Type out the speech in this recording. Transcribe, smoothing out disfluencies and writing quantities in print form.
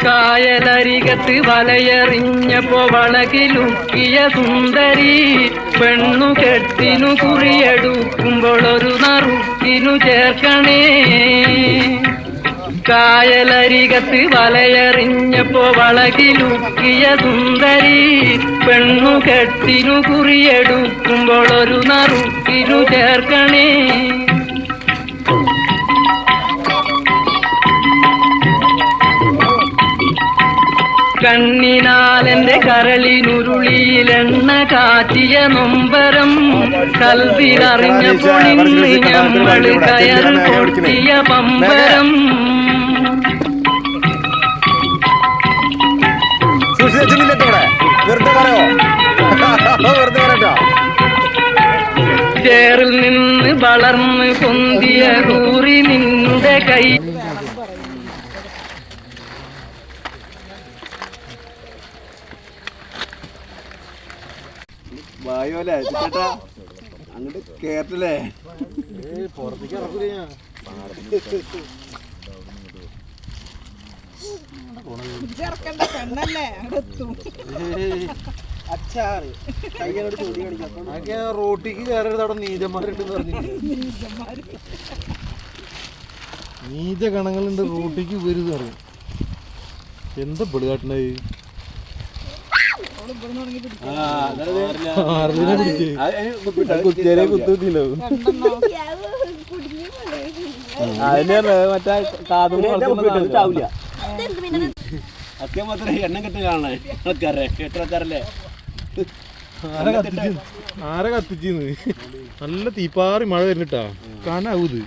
കായലരികത്ത് വലയെറിഞ്ഞപ്പോ വളകിലുക്കിയ സുന്ദരി പെണ്ണു കെട്ടിനു കുറിയെടുക്കുമ്പോൾ ഒരു നറുക്കിനു ചേർക്കണേ. കായലരികത്ത് വലയെറിഞ്ഞപ്പോ വളകിലുക്കിയ സുന്ദരി പെണ്ണു കെട്ടിനു കുറിയെടുക്കുമ്പോൾ ഒരു നറുക്കിനു ചേർക്കണേ. കണ്ണിനാലെന്റെ കരളിനുരുളിയിലെണ്ണ കാച്ചിയ നൊമ്പരം കൽവിലറിഞ്ഞപ്പോൾ ഇന്ന് ഞമ്മള് കയറ് പൊട്ടിയ പമ്പരം. ചേറിൽ നിന്ന് വളർന്ന് പൊന്തിയ കൂറി നിന്റെ കൈ വായോലേ ചേട്ടാ അങ്ങോട്ട് കേട്ടല്ലേ പുറത്തേക്ക് ഇറക്കൂല. റോട്ടിക്ക് കയറരുത്, അവിടെ നീചന്മാരുണ്ടെന്ന് പറഞ്ഞില്ലേ? നീച ഗണങ്ങളുണ്ട് റോട്ടിക്ക് വരുത് പറയും. എന്താ പെടുകാട്ടണേ? അത്യം മാത്രമേ എണ്ണം കെട്ടലാണേ ആൾക്കാരെ കേട്ടറല്ലേ. ആരെ കത്തിച്ചിന്ന്? നല്ല തീപ്പാറി മഴ വരുന്നിട്ടാ കാണാവൂത്.